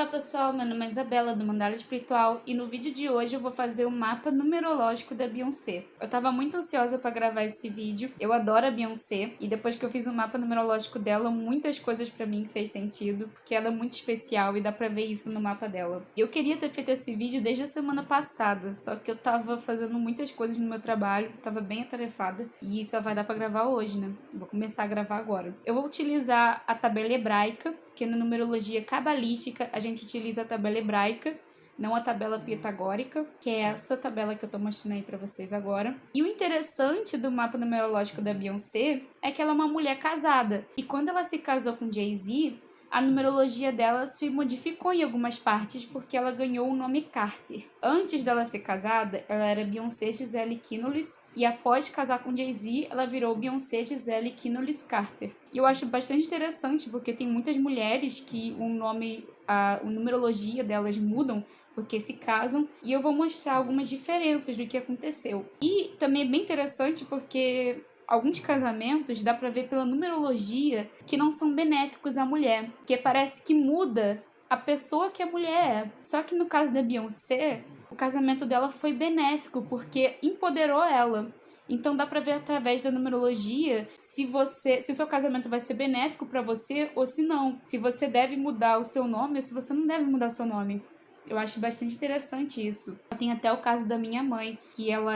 Olá pessoal, meu nome é Isabela do Mandala Espiritual e no vídeo de hoje eu vou fazer o mapa numerológico da Beyoncé. Eu tava muito ansiosa pra gravar esse vídeo, eu adoro a Beyoncé e depois que eu fiz o mapa numerológico dela, muitas coisas pra mim fez sentido, porque ela é muito especial e dá pra ver isso no mapa dela. Eu queria ter feito esse vídeo desde a semana passada, só que eu tava fazendo muitas coisas no meu trabalho, tava bem atarefada e só vai dar pra gravar hoje, né? Vou começar a gravar agora. Eu vou utilizar a tabela hebraica, que na numerologia cabalística a gente utiliza a tabela hebraica, não a tabela pitagórica, que é essa tabela que eu tô mostrando aí pra vocês agora. E o interessante do mapa numerológico da Beyoncé é que ela é uma mulher casada. E quando ela se casou com Jay-Z, a numerologia dela se modificou em algumas partes porque ela ganhou o nome Carter. Antes dela ser casada, ela era Beyoncé Gisele Knowles e após casar com Jay-Z, ela virou Beyoncé Gisele Knowles Carter. E eu acho bastante interessante porque tem muitas mulheres que o nome, a numerologia delas mudam porque se casam, e eu vou mostrar algumas diferenças do que aconteceu. E também é bem interessante porque alguns casamentos dá pra ver pela numerologia que não são benéficos à mulher, porque parece que muda a pessoa que a mulher é. Só que no caso da Beyoncé, o casamento dela foi benéfico porque empoderou ela. Então dá pra ver através da numerologia se o seu casamento vai ser benéfico pra você ou se não, se você deve mudar o seu nome ou se você não deve mudar o seu nome. Eu acho bastante interessante isso. Tem até o caso da minha mãe, que ela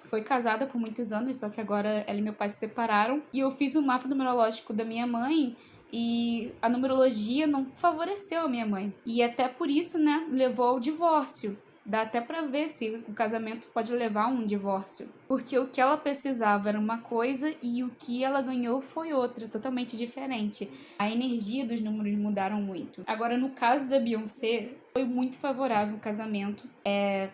foi casada por muitos anos, só que agora ela e meu pai se separaram. E eu fiz o mapa numerológico da minha mãe e a numerologia não favoreceu a minha mãe. E até por isso, né, levou ao divórcio. Dá até pra ver se o casamento pode levar a um divórcio. Porque o que ela precisava era uma coisa e o que ela ganhou foi outra, totalmente diferente. A energia dos números mudaram muito. Agora, no caso da Beyoncé, foi muito favorável o casamento.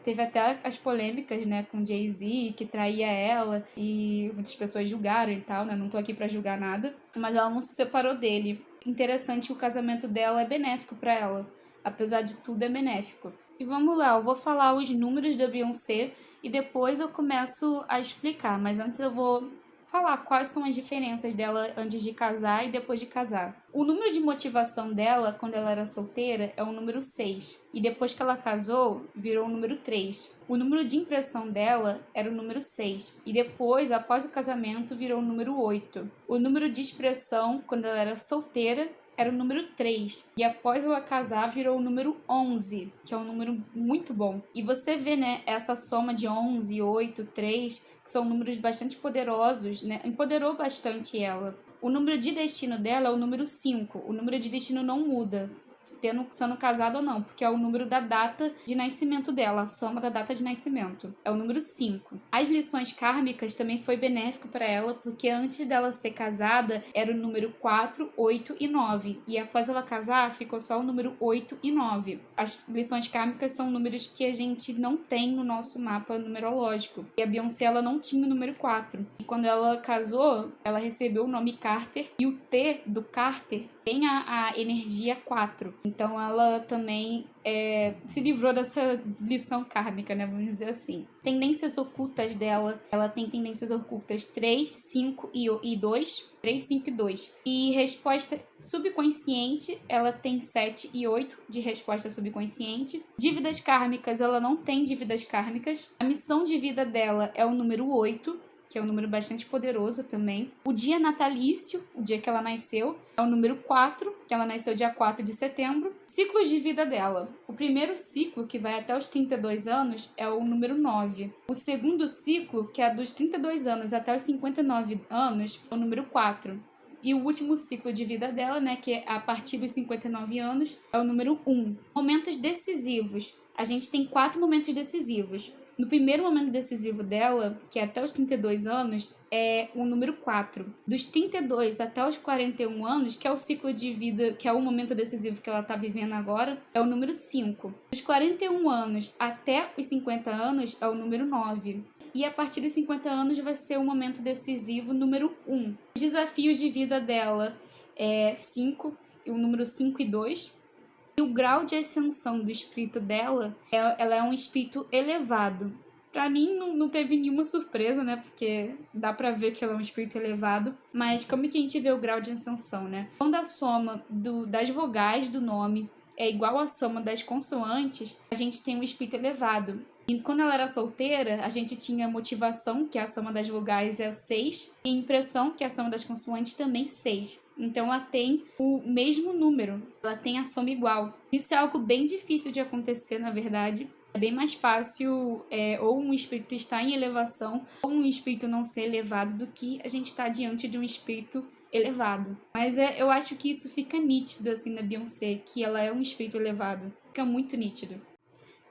Teve até as polêmicas, né, com Jay-Z, que traía ela, e muitas pessoas julgaram e tal, né? Não tô aqui pra julgar nada. Mas ela não se separou dele. Interessante, o casamento dela é benéfico pra ela. Apesar de tudo, é benéfico. E vamos lá, eu vou falar os números da Beyoncé e depois eu começo a explicar. Mas antes eu vou falar quais são as diferenças dela antes de casar e depois de casar. O número de motivação dela, quando ela era solteira, é o número 6. E depois que ela casou, virou o número 3. O número de impressão dela era o número 6. E depois, após o casamento, virou o número 8. O número de expressão, quando ela era solteira, era o número 3. E após ela casar, virou o número 11, que é um número muito bom. E você vê, né, essa soma de 11, 8, 3, que são números bastante poderosos, né? Empoderou bastante ela. O número de destino dela é o número 5. O número de destino não muda, sendo casado ou não, porque é o número da data de nascimento dela, a soma da data de nascimento. É o número 5. As lições kármicas também foi benéfico para ela, porque antes dela ser casada era o número 4, 8 e 9. E após ela casar, ficou só o número 8 e 9. As lições kármicas são números que a gente não tem no nosso mapa numerológico. E a Beyoncé, ela não tinha o número 4. E quando ela casou, ela recebeu o nome Carter. E o T do Carter tem a energia 4. Então ela também se livrou dessa lição kármica, né? Vamos dizer assim. Tendências ocultas dela, ela tem tendências ocultas 3, 5 e 2. 3, 5 e 2. E resposta subconsciente, ela tem 7 e 8 de resposta subconsciente. Dívidas kármicas, ela não tem dívidas kármicas. A missão de vida dela é o número 8, que é um número bastante poderoso também. O dia natalício, o dia que ela nasceu, é o número 4, que ela nasceu dia 4 de setembro. Ciclos de vida dela. O primeiro ciclo, que vai até os 32 anos, é o número 9. O segundo ciclo, que é dos 32 anos até os 59 anos, é o número 4. E o último ciclo de vida dela, né, que é a partir dos 59 anos, é o número 1. Momentos decisivos. A gente tem 4 momentos decisivos. No primeiro momento decisivo dela, que é até os 32 anos, é o número 4. Dos 32 até os 41 anos, que é o ciclo de vida, que é o momento decisivo que ela está vivendo agora, é o número 5. Dos 41 anos até os 50 anos, é o número 9. E a partir dos 50 anos vai ser o momento decisivo número 1. Os desafios de vida dela é 5, o número 5 e 2. E o grau de ascensão do espírito dela, ela é um espírito elevado. Pra mim não teve nenhuma surpresa, né? Porque dá pra ver que ela é um espírito elevado. Mas como que a gente vê o grau de ascensão, né? Quando a soma das vogais do nome é igual à soma das consoantes, a gente tem um espírito elevado. E quando ela era solteira, a gente tinha motivação, que é a soma das vogais é 6, e impressão, que é a soma das consoantes, também 6. Então ela tem o mesmo número, ela tem a soma igual. Isso é algo bem difícil de acontecer, na verdade. É bem mais fácil ou um espírito estar em elevação ou um espírito não ser elevado do que a gente estar diante de um espírito elevado. Mas eu acho que isso fica nítido assim na Beyoncé, que ela é um espírito elevado. Fica muito nítido.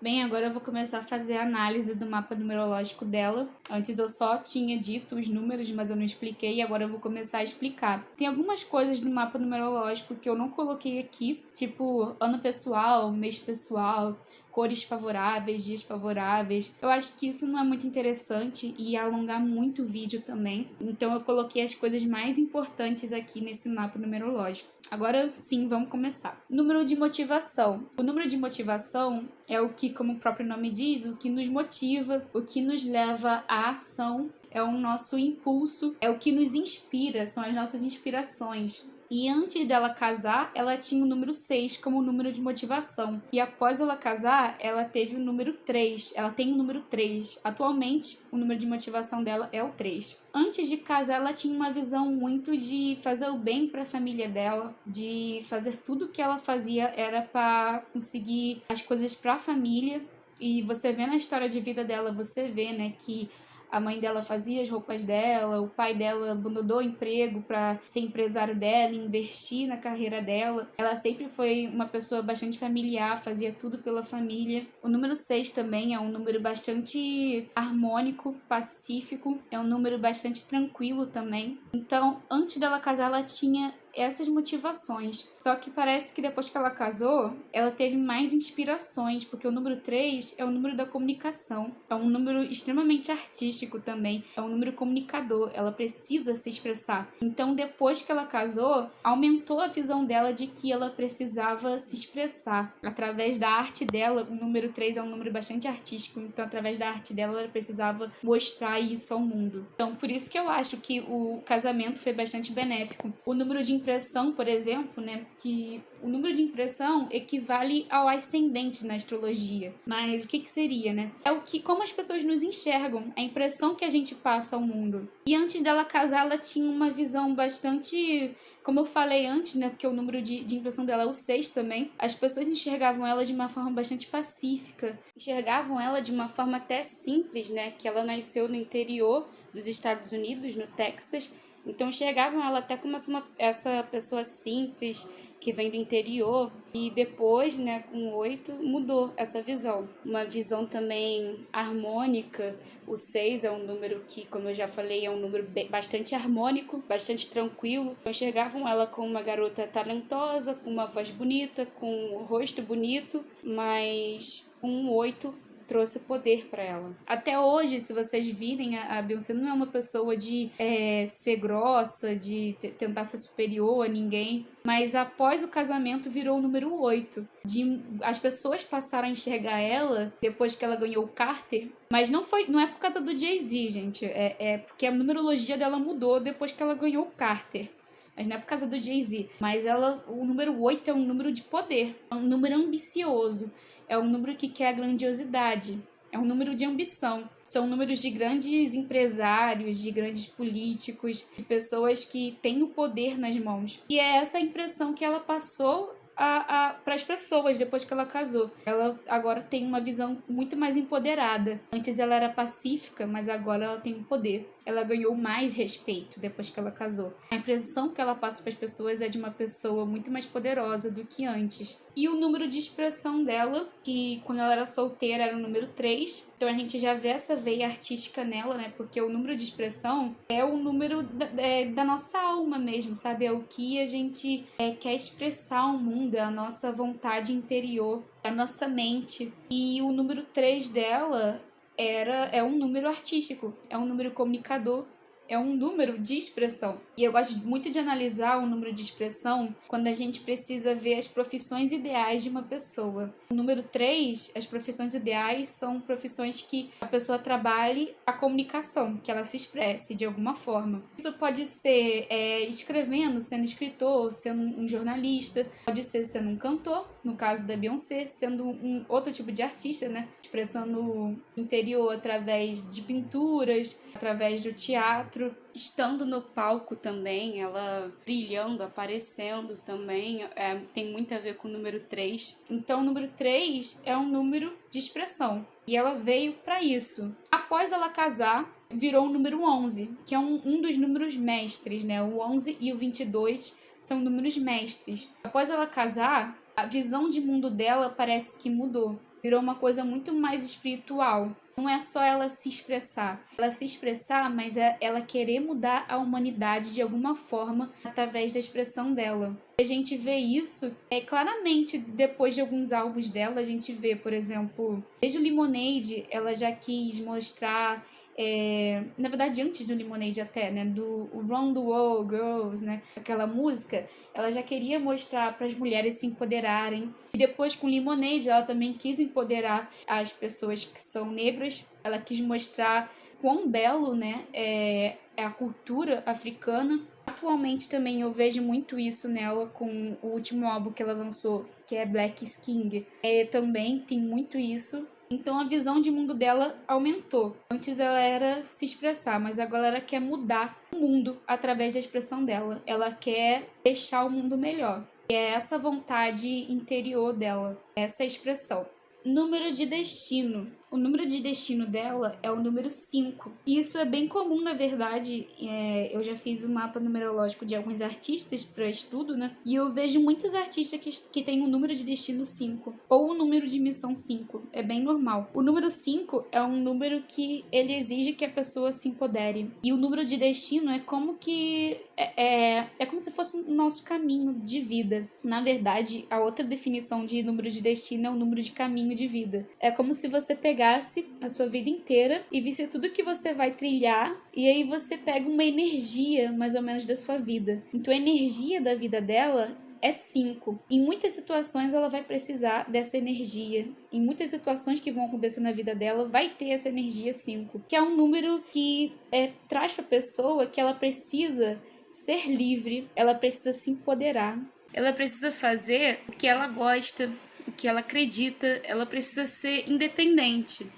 Bem, agora eu vou começar a fazer a análise do mapa numerológico dela. Antes eu só tinha dito os números, mas eu não expliquei, e agora eu vou começar a explicar. Tem algumas coisas no mapa numerológico que eu não coloquei aqui, tipo ano pessoal, mês pessoal, cores favoráveis, dias favoráveis. Eu acho que isso não é muito interessante e ia alongar muito o vídeo também. Então eu coloquei as coisas mais importantes aqui nesse mapa numerológico. Agora sim, vamos começar. Número de motivação. O número de motivação é o que, como o próprio nome diz, o que nos motiva, o que nos leva à ação, é o nosso impulso, é o que nos inspira, são as nossas inspirações. E antes dela casar, ela tinha o número 6 como número de motivação. E após ela casar, ela teve o número 3. Ela tem o número 3. Atualmente, o número de motivação dela é o 3. Antes de casar, ela tinha uma visão muito de fazer o bem para a família dela, de fazer tudo que ela fazia era para conseguir as coisas para a família. E você vê na história de vida dela, você vê, né, que a mãe dela fazia as roupas dela, o pai dela abandonou o emprego para ser empresário dela, investir na carreira dela. Ela sempre foi uma pessoa bastante familiar, fazia tudo pela família. O número 6 também é um número bastante harmônico, pacífico, é um número bastante tranquilo também. Então, antes dela casar, ela tinha essas motivações. Só que parece que depois que ela casou, ela teve mais inspirações, porque o número 3 é o número da comunicação. É um número extremamente artístico também. É um número comunicador. Ela precisa se expressar. Então, depois que ela casou, aumentou a visão dela de que ela precisava se expressar. Através da arte dela, o número 3 é um número bastante artístico. Então, através da arte dela, ela precisava mostrar isso ao mundo. Então, por isso que eu acho que o casamento foi bastante benéfico. O número de impressão, por exemplo, né, que o número de impressão equivale ao ascendente na astrologia. Mas o que seria, né? É o que, como as pessoas nos enxergam, a impressão que a gente passa ao mundo. E antes dela casar, ela tinha uma visão bastante, como eu falei antes, né, porque o número de impressão dela é o 6 também. As pessoas enxergavam ela de uma forma bastante pacífica, enxergavam ela de uma forma até simples, né, que ela nasceu no interior dos Estados Unidos, no Texas. Então enxergavam ela até como essa pessoa simples, que vem do interior. E depois, né, com 8, mudou essa visão. Uma visão também harmônica. O 6 é um número que, como eu já falei, é um número bastante harmônico, bastante tranquilo. Então, enxergavam ela como uma garota talentosa, com uma voz bonita, com um rosto bonito, mas um 8 trouxe poder para ela. Até hoje, se vocês virem, a Beyoncé não é uma pessoa de ser grossa, de tentar ser superior a ninguém, mas após o casamento virou o número 8. As pessoas passaram a enxergar ela depois que ela ganhou o Carter, mas não é por causa do Jay-Z, gente, é porque a numerologia dela mudou depois que ela ganhou o Carter. Mas não é por causa do Jay-Z. Mas o número 8 é um número de poder, é um número ambicioso, é um número que quer a grandiosidade, é um número de ambição. São números de grandes empresários, de grandes políticos, de pessoas que têm o poder nas mãos. E é essa a impressão que ela passou para as pessoas depois que ela casou. Ela agora tem uma visão muito mais empoderada. Antes ela era pacífica, mas agora ela tem o poder. Ela ganhou mais respeito depois que ela casou. A impressão que ela passa para as pessoas é de uma pessoa muito mais poderosa do que antes. E o número de expressão dela, que quando ela era solteira era o número 3. Então a gente já vê essa veia artística nela, né? Porque o número de expressão é o número da nossa alma mesmo, sabe? É o que a gente quer expressar ao mundo, é a nossa vontade interior, a nossa mente. E o número 3 dela é um número artístico, é um número comunicador, é um número de expressão. E eu gosto muito de analisar o número de expressão quando a gente precisa ver as profissões ideais de uma pessoa. O número 3, as profissões ideais são profissões que a pessoa trabalhe a comunicação, que ela se expresse de alguma forma. Isso pode ser escrevendo, sendo escritor, sendo um jornalista, pode ser sendo um cantor, no caso da Beyoncé, sendo um outro tipo de artista, né? Expressando o interior através de pinturas, através do teatro, estando no palco também, ela brilhando, aparecendo também, tem muito a ver com o número 3. Então, o número 3 é um número de expressão, e ela veio para isso. Após ela casar, virou o número 11, que é um dos números mestres, né? O 11 e o 22 são números mestres. Após ela casar, a visão de mundo dela parece que mudou. Virou uma coisa muito mais espiritual. Não é só ela se expressar. Ela se expressar, mas é ela querer mudar a humanidade de alguma forma através da expressão dela. A gente vê isso claramente depois de alguns álbuns dela. A gente vê, por exemplo, desde o Lemonade, ela já quis mostrar... na verdade, antes do Lemonade até, né? Do Round the World Girls, né? Aquela música, ela já queria mostrar para as mulheres se empoderarem. E depois, com Lemonade, ela também quis empoderar as pessoas que são negras. Ela quis mostrar quão belo, né? É a cultura africana. Atualmente também eu vejo muito isso nela com o último álbum que ela lançou, que é Black Skin. Também tem muito isso. Então a visão de mundo dela aumentou. Antes ela era se expressar, mas agora ela quer mudar o mundo através da expressão dela. Ela quer deixar o mundo melhor. E é essa vontade interior dela, essa expressão. Número de destino. O número de destino dela é o número 5. E isso é bem comum, na verdade. Eu já fiz o mapa numerológico de alguns artistas para estudo, né? E eu vejo muitos artistas que têm o número de destino 5. Ou o número de missão 5. É bem normal. O número 5 é um número que ele exige que a pessoa se empodere. E o número de destino é como que... É como se fosse o nosso caminho de vida. Na verdade, a outra definição de número de destino é o número de caminho de vida. É como se você pegasse a sua vida inteira e visse tudo que você vai trilhar, e aí você pega uma energia mais ou menos da sua vida. Então a energia da vida dela é 5. Em muitas situações ela vai precisar dessa energia. Em muitas situações que vão acontecer na vida dela, vai ter essa energia 5, que é um número que traz para a pessoa que ela precisa ser livre, ela precisa se empoderar, ela precisa fazer o que ela gosta, o que ela acredita, ela precisa ser independente.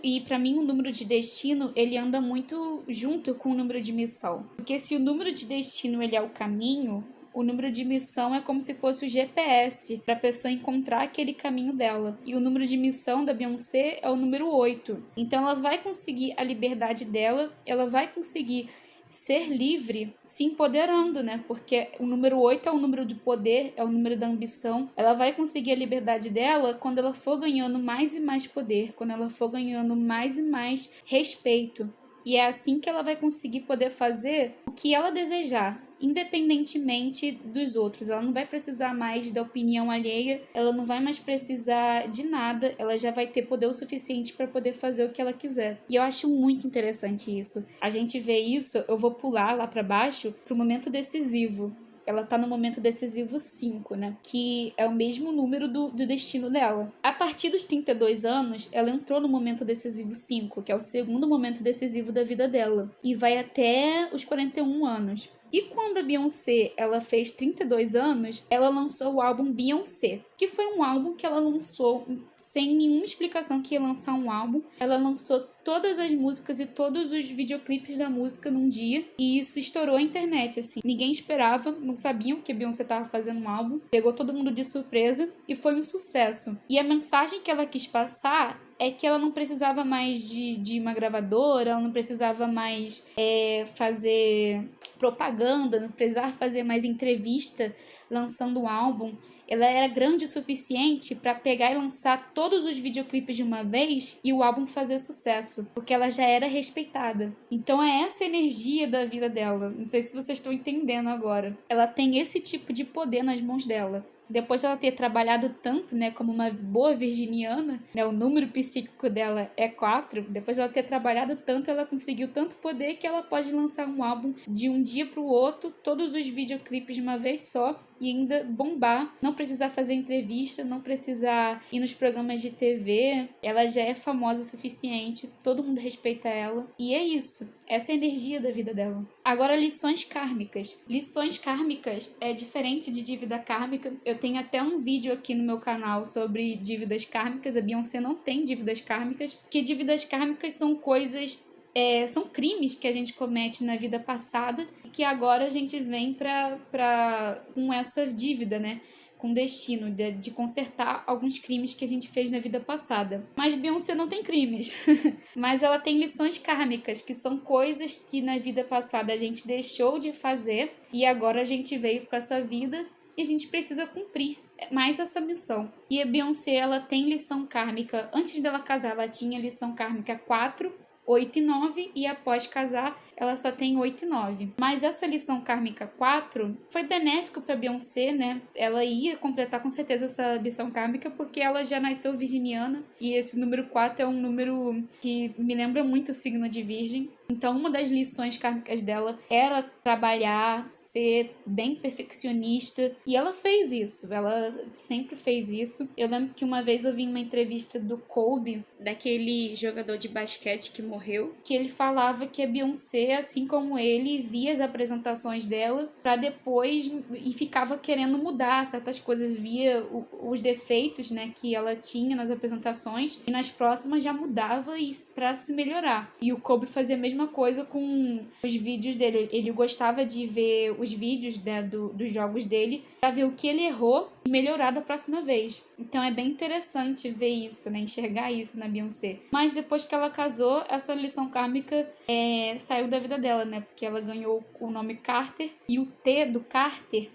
E para mim o número de destino, ele anda muito junto com o número de missão. Porque se o número de destino ele é o caminho, o número de missão é como se fosse o GPS para a pessoa encontrar aquele caminho dela. E o número de missão da Beyoncé é o número 8. Então ela vai conseguir a liberdade dela, ela vai conseguir ser livre se empoderando, né? Porque o número 8 é o número de poder, é o número da ambição. Ela vai conseguir a liberdade dela quando ela for ganhando mais e mais poder, quando ela for ganhando mais e mais respeito. E é assim que ela vai conseguir poder fazer o que ela desejar, independentemente dos outros. Ela não vai precisar mais da opinião alheia, ela não vai mais precisar de nada, ela já vai ter poder o suficiente para poder fazer o que ela quiser. E eu acho muito interessante isso. A gente vê isso, eu vou pular lá para baixo pro momento decisivo. Ela tá no momento decisivo 5, né? Que é o mesmo número do destino dela. A partir dos 32 anos, ela entrou no momento decisivo 5, que é o segundo momento decisivo da vida dela. E vai até os 41 anos. E quando a Beyoncé ela fez 32 anos, ela lançou o álbum Beyoncé, que foi um álbum que ela lançou sem nenhuma explicação que ia lançar um álbum. Ela lançou todas as músicas e todos os videoclipes da música num dia, e isso estourou a internet, assim. Ninguém esperava, não sabiam que a Beyoncé estava fazendo um álbum, pegou todo mundo de surpresa e foi um sucesso. E a mensagem que ela quis passar é que ela não precisava mais de uma gravadora, ela não precisava mais fazer propaganda, não precisava fazer mais entrevista lançando um álbum. Ela era grande o suficiente para pegar e lançar todos os videoclipes de uma vez e o álbum fazer sucesso, porque ela já era respeitada. Então é essa energia da vida dela. Não sei se vocês estão entendendo agora. Ela tem esse tipo de poder nas mãos dela. depois de ela ter trabalhado tanto, né, como uma boa virginiana, né, o número psíquico dela é 4, depois de ela ter trabalhado tanto, ela conseguiu tanto poder que ela pode lançar um álbum de um dia pro outro, todos os videoclipes de uma vez só, e ainda bombar, não precisar fazer entrevista, não precisar ir nos programas de TV, ela já é famosa o suficiente, todo mundo respeita ela, e é isso, essa é a energia da vida dela. Agora, lições kármicas. Lições kármicas é diferente de dívida kármica. Eu tenho até um vídeo aqui no meu canal sobre dívidas kármicas. A Beyoncé não tem dívidas kármicas, porque dívidas kármicas são coisas, são crimes que a gente comete na vida passada e que agora a gente vem com essa dívida, né? Com destino de consertar alguns crimes que a gente fez na vida passada. Mas Beyoncé não tem crimes. Mas ela tem lições kármicas, que são coisas que na vida passada a gente deixou de fazer e agora a gente veio com essa vida e a gente precisa cumprir mais essa missão. E a Beyoncé, ela tem lição kármica. Antes dela casar, ela tinha lição kármica 4, 8 e 9, e após casar, ela só tem 8 e 9. Mas essa lição kármica 4 foi benéfico para Beyoncé, né? Ela ia completar com certeza essa lição kármica porque ela já nasceu virginiana e esse número 4 é um número que me lembra muito o signo de Virgem. Então, uma das lições kármicas dela era trabalhar, ser bem perfeccionista, e ela fez isso, ela sempre fez isso. Eu lembro que uma vez eu vi uma entrevista do Kobe, daquele jogador de basquete que morreu, que ele falava que a Beyoncé, assim como ele, via as apresentações dela para depois e ficava querendo mudar certas coisas, via os defeitos, né, que ela tinha nas apresentações e nas próximas já mudava isso para se melhorar. E o Kobe fazia a mesma coisa com os vídeos dele. Ele gostava de ver os vídeos, né, dos jogos dele para ver o que ele errou e melhorar da próxima vez. Então é bem interessante ver isso, né, enxergar isso na Beyoncé. Mas depois que ela casou, essa lição kármica saiu da vida dela, né? Porque ela ganhou o nome Carter e o T do Carter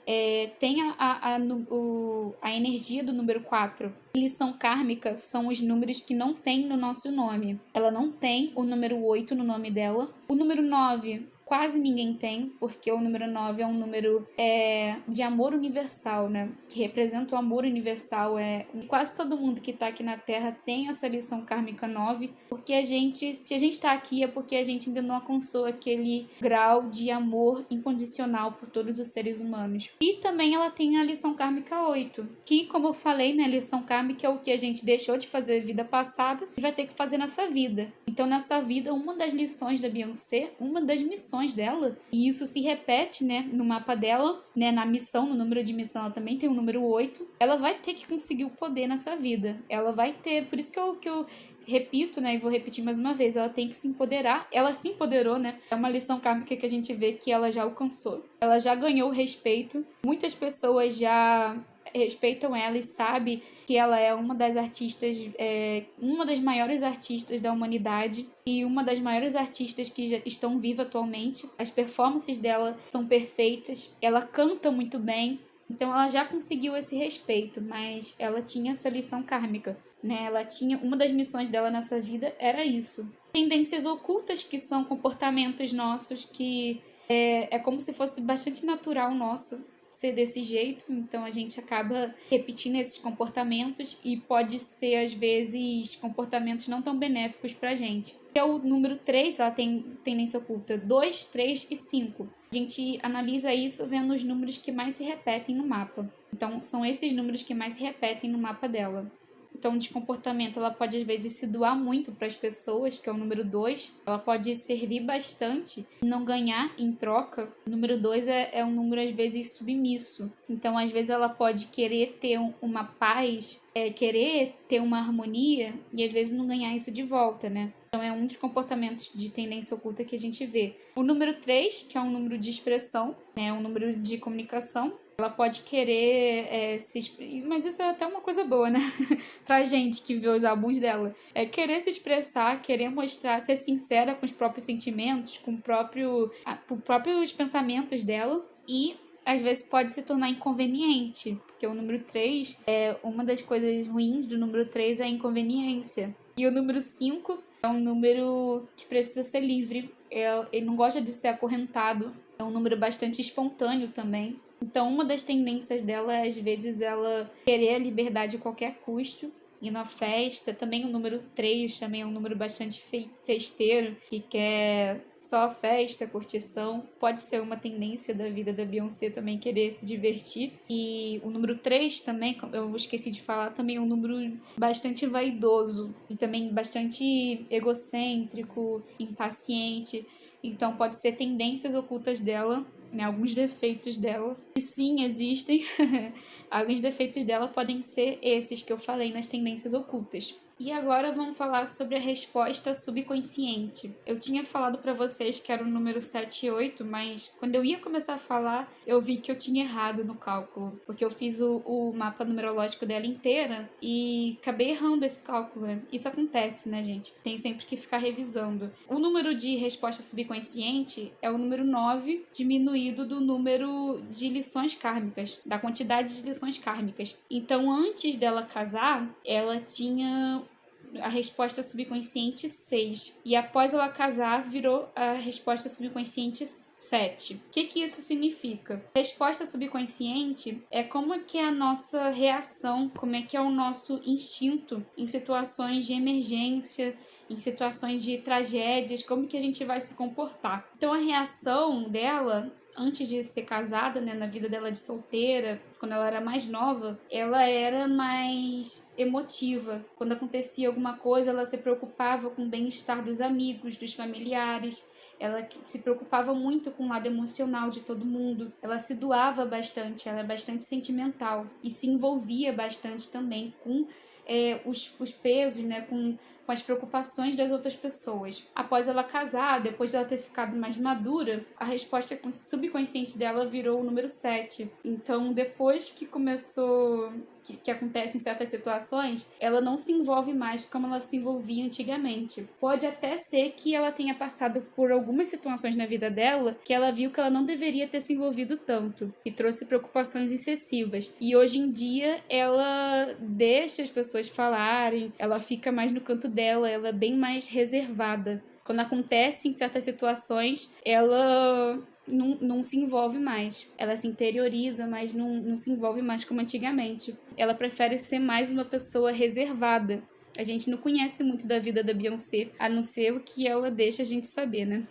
tem a energia do número 4. Lição kármica são os números que não tem no nosso nome. Ela não tem o número 8 no nome dela. O número 9 quase ninguém tem, porque o número 9 é um número de amor universal, né? Que representa o amor universal. Quase todo mundo que tá aqui na Terra tem essa lição kármica 9, porque se a gente tá aqui é porque a gente ainda não alcançou aquele grau de amor incondicional por todos os seres humanos. E também ela tem a lição kármica 8, que, como eu falei, né, a lição kármica é o que a gente deixou de fazer na vida passada e vai ter que fazer nessa vida. Então, nessa vida, uma das lições da Beyoncé, uma das missões dela, e isso se repete, né, no mapa dela, né, na missão, no número de missão, ela também tem o número 8, ela vai ter que conseguir o poder nessa vida, ela vai ter, por isso que eu repito, né, e vou repetir mais uma vez, ela tem que se empoderar, ela se empoderou, né, é uma lição kármica que a gente vê que ela já alcançou, ela já ganhou o respeito, muitas pessoas já respeitam ela e sabem que ela é uma das artistas, uma das maiores artistas da humanidade e uma das maiores artistas que já estão vivas atualmente. As performances dela são perfeitas, ela canta muito bem, então ela já conseguiu esse respeito, mas ela tinha essa lição kármica, né? Ela tinha, uma das missões dela nessa vida era isso. Tendências ocultas, que são comportamentos nossos que é como se fosse bastante natural nosso ser desse jeito, então a gente acaba repetindo esses comportamentos e pode ser, às vezes, comportamentos não tão benéficos pra gente. É o número 3, ela tem tendência oculta 2, 3 e 5. A gente analisa isso vendo os números que mais se repetem no mapa. Então, são esses números que mais se repetem no mapa dela. Então, de comportamento, ela pode, às vezes, se doar muito para as pessoas, que é o número 2. Ela pode servir bastante e não ganhar em troca. O número 2 é um número, às vezes, submisso. Então, às vezes, ela pode querer ter uma paz, querer ter uma harmonia e, às vezes, não ganhar isso de volta, né? Então, é um dos comportamentos de tendência oculta que a gente vê. O número 3, que é um número de expressão, né? Um número de comunicação. Ela pode querer se expressar, mas isso é até uma coisa boa, né? Pra gente que vê os álbuns dela. É querer se expressar, querer mostrar, ser sincera com os próprios sentimentos, com os próprios pensamentos dela. E às vezes pode se tornar inconveniente, porque o número 3, uma das coisas ruins do número 3 é a inconveniência. E o número 5 é um número que precisa ser livre. Ele não gosta de ser acorrentado. É um número bastante espontâneo também. Então, uma das tendências dela é, às vezes, ela querer a liberdade a qualquer custo. E na festa, também o número 3 também é um número bastante festeiro, que quer só festa, curtição. Pode ser uma tendência da vida da Beyoncé também querer se divertir. E o número 3 também, eu esqueci de falar, também é um número bastante vaidoso e também bastante egocêntrico, impaciente. Então pode ser tendências ocultas dela, né, alguns defeitos dela. E sim, existem. Alguns defeitos dela podem ser esses que eu falei nas tendências ocultas. E agora vamos falar sobre a resposta subconsciente. Eu tinha falado para vocês que era o número 7 e 8, mas quando eu ia começar a falar, eu vi que eu tinha errado no cálculo, porque eu fiz o mapa numerológico dela inteira e acabei errando esse cálculo. Isso acontece, né, gente? Tem sempre que ficar revisando. O número de resposta subconsciente é o número 9, diminuído do número de lições kármicas, da quantidade de lições kármicas. Então, antes dela casar, ela tinha a resposta subconsciente 6. E após ela casar, virou a resposta subconsciente 7. O que isso significa? Resposta subconsciente é como é que é a nossa reação, como é que é o nosso instinto em situações de emergência, em situações de tragédias, como que a gente vai se comportar. Então a reação dela antes de ser casada, né, na vida dela de solteira, quando ela era mais nova, ela era mais emotiva. Quando acontecia alguma coisa, ela se preocupava com o bem-estar dos amigos, dos familiares. Ela se preocupava muito com o lado emocional de todo mundo. Ela se doava bastante, ela é bastante sentimental e se envolvia bastante também com os pesos, né, com as preocupações das outras pessoas. Após ela casar, depois dela ter ficado mais madura, a resposta subconsciente dela virou o número 7. Então, depois que começou, que acontece em certas situações, ela não se envolve mais como ela se envolvia antigamente. Pode até ser que ela tenha passado por algumas situações na vida dela que ela viu que ela não deveria ter se envolvido tanto, e trouxe preocupações excessivas. E hoje em dia, ela deixa as pessoas falarem, ela fica mais no canto dela, ela é bem mais reservada. Quando acontece em certas situações, ela não se envolve mais. Ela se interioriza, mas não se envolve mais como antigamente. Ela prefere ser mais uma pessoa reservada. A gente não conhece muito da vida da Beyoncé, a não ser o que ela deixa a gente saber, né?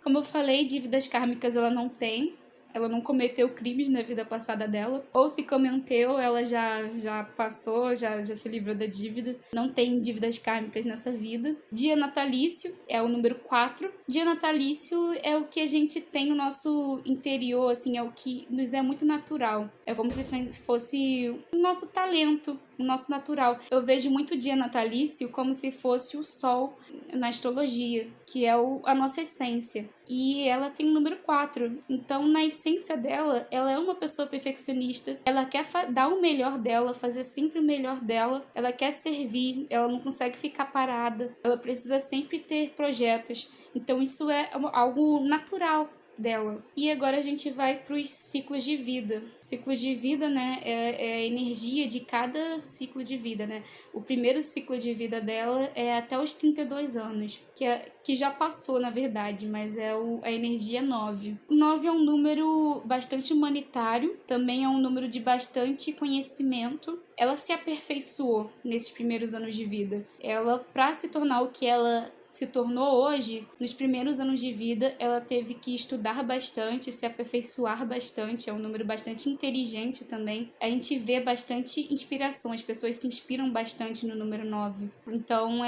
Como eu falei, dívidas kármicas ela não tem. Ela não cometeu crimes na vida passada dela. Ou se cometeu, ela já passou, já se livrou da dívida. Não tem dívidas kármicas nessa vida. Dia natalício é o número 4. Dia natalício é o que a gente tem no nosso interior, assim, é o que nos é muito natural. É como se fosse o nosso talento, o nosso natural. Eu vejo muito dia natalício como se fosse o sol na astrologia, que é a nossa essência. E ela tem o número 4. Então, na essência dela, ela é uma pessoa perfeccionista. Ela quer dar o melhor dela, fazer sempre o melhor dela. Ela quer servir, ela não consegue ficar parada. Ela precisa sempre ter projetos. Então, isso é algo natural dela. E agora a gente vai para os ciclos de vida. Ciclos de vida, né, é a energia de cada ciclo de vida, né? O primeiro ciclo de vida dela é até os 32 anos, que já passou, na verdade, mas é a energia 9. O 9 é um número bastante humanitário, também é um número de bastante conhecimento. Ela se aperfeiçoou nesses primeiros anos de vida. Ela, para se tornar o que ela se tornou hoje, nos primeiros anos de vida, ela teve que estudar bastante, se aperfeiçoar bastante, é um número bastante inteligente também. A gente vê bastante inspiração, as pessoas se inspiram bastante no número 9. Então,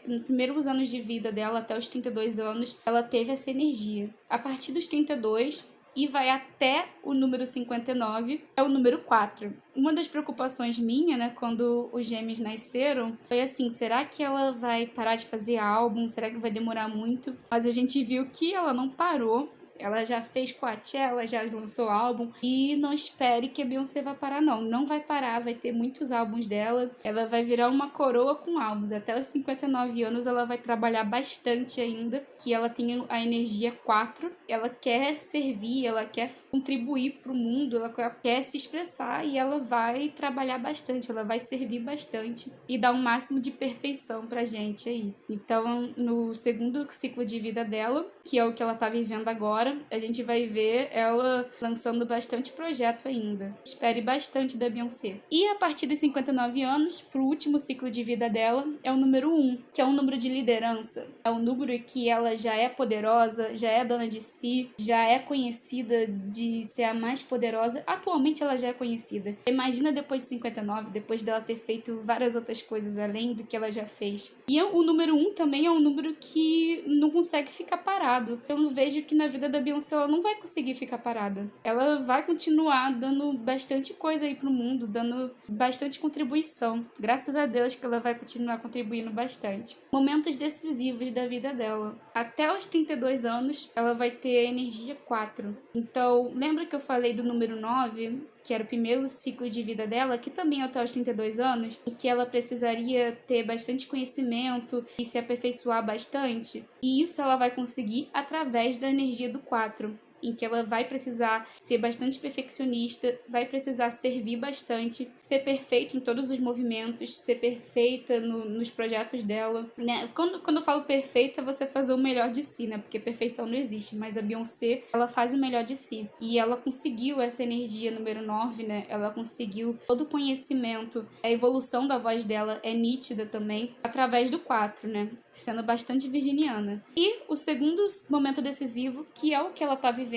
nos primeiros anos de vida dela, até os 32 anos, ela teve essa energia. A partir dos 32, e vai até o número 59, é o número 4. Uma das preocupações minha, né, quando os gêmeos nasceram, foi assim, será que ela vai parar de fazer álbum? Será que vai demorar muito? Mas a gente viu que ela não parou. Ela já fez Coachella, já lançou álbum. E não espere que a Beyoncé vai parar, não. Não vai parar, vai ter muitos álbuns dela. Ela vai virar uma coroa com álbuns. Até os 59 anos ela vai trabalhar bastante ainda. Que ela tem a energia 4. Ela quer servir, ela quer contribuir para o mundo, ela quer se expressar e ela vai trabalhar bastante, ela vai servir bastante e dar um máximo de perfeição pra gente aí. Então, no segundo ciclo de vida dela, que é o que ela tá vivendo agora, agora a gente vai ver ela lançando bastante projeto ainda. Espere bastante da Beyoncé. E a partir dos 59 anos, pro último ciclo de vida dela, é o número 1, que é um número de liderança. É um número que ela já é poderosa, já é dona de si, já é conhecida de ser a mais poderosa. Atualmente ela já é conhecida. Imagina depois de 59, depois dela ter feito várias outras coisas além do que ela já fez. E o número 1 também é um número que não consegue ficar parado. Eu vejo que na vida da Beyoncé ela não vai conseguir ficar parada. Ela vai continuar dando bastante coisa aí pro mundo, dando bastante contribuição. Graças a Deus que ela vai continuar contribuindo bastante. Momentos decisivos da vida dela. Até os 32 anos, ela vai ter energia 4. Então, lembra que eu falei do número 9? Que era o primeiro ciclo de vida dela, que também é até os 32 anos, e que ela precisaria ter bastante conhecimento e se aperfeiçoar bastante. E isso ela vai conseguir através da energia do 4, em que ela vai precisar ser bastante perfeccionista, vai precisar servir bastante, ser perfeita em todos os movimentos, ser perfeita nos projetos dela, né? Quando eu falo perfeita, você fazer o melhor de si, né? Porque perfeição não existe, mas a Beyoncé, ela faz o melhor de si. E ela conseguiu essa energia número 9, né? Ela conseguiu todo o conhecimento, a evolução da voz dela é nítida também, através do 4, né? Sendo bastante virginiana. E o segundo momento decisivo, que é o que ela tá vivendo,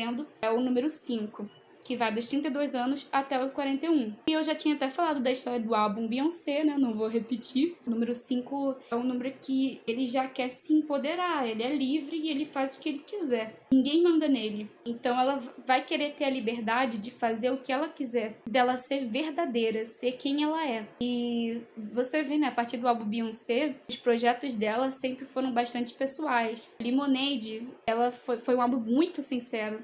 é o número 5, que vai dos 32 anos até o 41. E eu já tinha até falado da história do álbum Beyoncé, né? Não vou repetir. O número 5 é um número que ele já quer se empoderar, ele é livre e ele faz o que ele quiser. Ninguém manda nele. Então ela vai querer ter a liberdade de fazer o que ela quiser, dela ser verdadeira, ser quem ela é. E você vê, né, a partir do álbum Beyoncé, os projetos dela sempre foram bastante pessoais. Lemonade, ela foi um álbum muito sincero.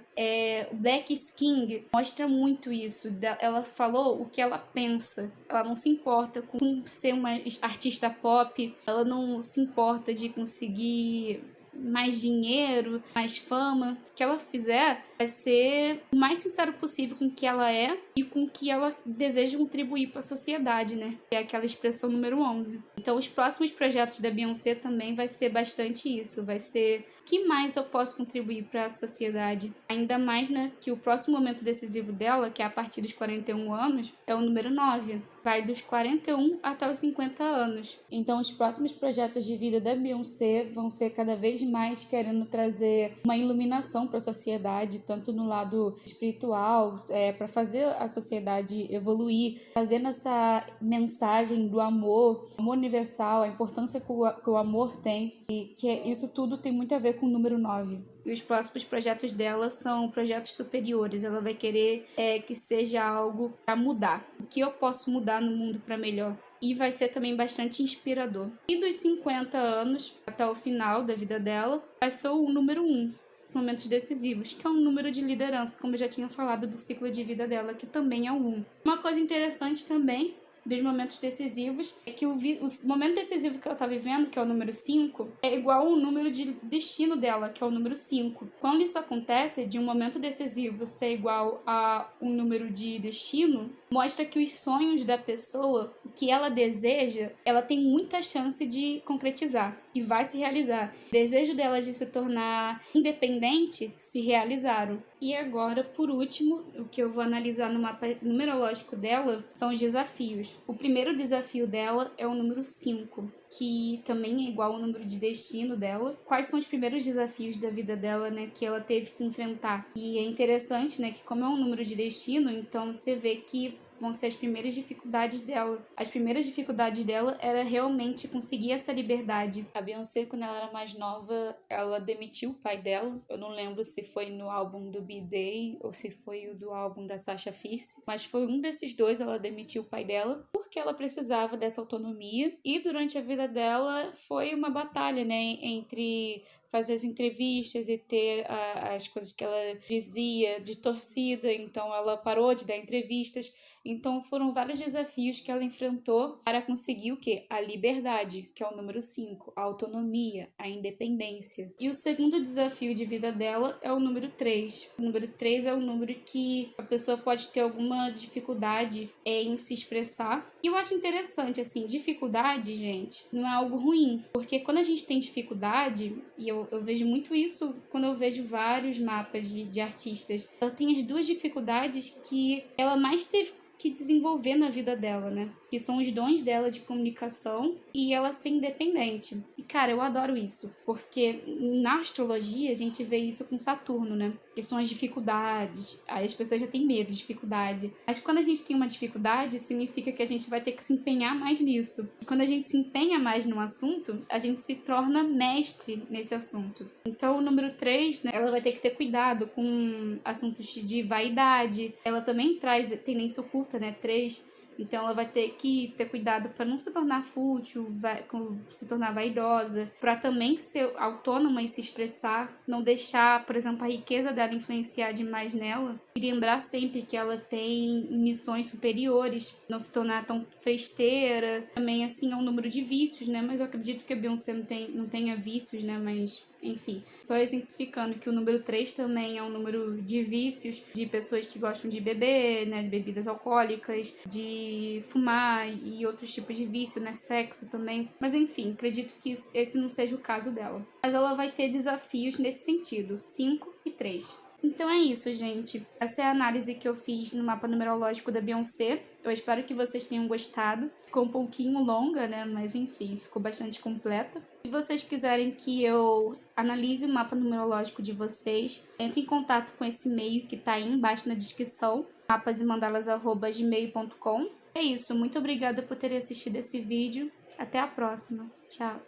Black is King mostra muito isso. Ela falou o que ela pensa. Ela não se importa com ser uma artista pop. Ela não se importa de conseguir mais dinheiro, mais fama. O que ela fizer vai ser o mais sincero possível com o que ela é e com o que ela deseja contribuir para a sociedade, né? Que é aquela expressão número 11. Então, os próximos projetos da Beyoncé também vai ser bastante isso. Vai ser o que mais eu posso contribuir para a sociedade. Ainda mais, né, que o próximo momento decisivo dela, que é a partir dos 41 anos, é o número 9. Vai dos 41 até os 50 anos. Então, os próximos projetos de vida da Beyoncé vão ser cada vez mais querendo trazer uma iluminação para a sociedade, tanto no lado espiritual, para fazer a sociedade evoluir, fazendo essa mensagem do amor universal, a importância que o amor tem, e que isso tudo tem muito a ver com o número 9. E os próximos projetos dela são projetos superiores. Ela vai querer que seja algo para mudar. O que eu posso mudar no mundo para melhor? E vai ser também bastante inspirador. E dos 50 anos até o final da vida dela, vai ser o número 1. Momentos decisivos, que é um número de liderança, como eu já tinha falado do ciclo de vida dela, que também é o 1. Uma coisa interessante também dos momentos decisivos é que o momento decisivo que ela tá vivendo, que é o número 5, é igual ao número de destino dela, que é o número 5. Quando isso acontece, de um momento decisivo ser igual a um número de destino, mostra que os sonhos da pessoa, o que ela deseja, ela tem muita chance de concretizar e vai se realizar. O desejo dela de se tornar independente se realizaram. E agora, por último, o que eu vou analisar no mapa numerológico dela são os desafios. O primeiro desafio dela é o número 5, que também é igual ao número de destino dela. Quais são os primeiros desafios da vida dela, né, que ela teve que enfrentar? E é interessante, né, que como é um número de destino, então você vê que vão ser as primeiras dificuldades dela. As primeiras dificuldades dela era realmente conseguir essa liberdade. A Beyoncé, quando ela era mais nova, ela demitiu o pai dela. Eu não lembro se foi no álbum do B-Day ou se foi o do álbum da Sasha Fierce, mas foi um desses dois. Ela demitiu o pai dela porque ela precisava dessa autonomia. E durante a vida dela foi uma batalha, né, entre fazer as entrevistas e ter as coisas que ela dizia de torcida, então ela parou de dar entrevistas. Então foram vários desafios que ela enfrentou para conseguir o quê? A liberdade, que é o número 5, a autonomia, a independência. E o segundo desafio de vida dela é o número 3. O número 3 é o número que a pessoa pode ter alguma dificuldade em se expressar. E eu acho interessante, assim, dificuldade, gente, não é algo ruim, porque quando a gente tem dificuldade, e eu Eu vejo muito isso quando eu vejo vários mapas de artistas. Ela tem as duas dificuldades que ela mais teve que desenvolver na vida dela, né? Que são os dons dela de comunicação e ela ser independente. E, cara, eu adoro isso, porque na astrologia a gente vê isso com Saturno, né? Que são as dificuldades. Aí as pessoas já têm medo de dificuldade. Mas quando a gente tem uma dificuldade, significa que a gente vai ter que se empenhar mais nisso. E quando a gente se empenha mais num assunto, a gente se torna mestre nesse assunto. Então, o número 3, né, ela vai ter que ter cuidado com assuntos de vaidade. Ela também traz tendência oculta, né? 3. Então ela vai ter que ter cuidado para não se tornar fútil, se tornar vaidosa, para também ser autônoma e se expressar, não deixar, por exemplo, a riqueza dela influenciar demais nela, e lembrar sempre que ela tem missões superiores, não se tornar tão festeira. Também, assim, é um número de vícios, né? Mas eu acredito que a Beyoncé não tenha vícios, né? Mas enfim, só exemplificando que o número 3 também é um número de vícios, de pessoas que gostam de beber, né, de bebidas alcoólicas, de fumar e outros tipos de vício, né, sexo também. Mas enfim, acredito que esse não seja o caso dela. Mas ela vai ter desafios nesse sentido, 5 e 3. Então é isso, gente. Essa é a análise que eu fiz no mapa numerológico da Beyoncé. Eu espero que vocês tenham gostado. Ficou um pouquinho longa, né? Mas enfim, ficou bastante completa. Se vocês quiserem que eu analise o mapa numerológico de vocês, entre em contato com esse e-mail que tá aí embaixo na descrição, mapasemandalas@gmail.com. É isso, muito obrigada por terem assistido esse vídeo. Até a próxima. Tchau!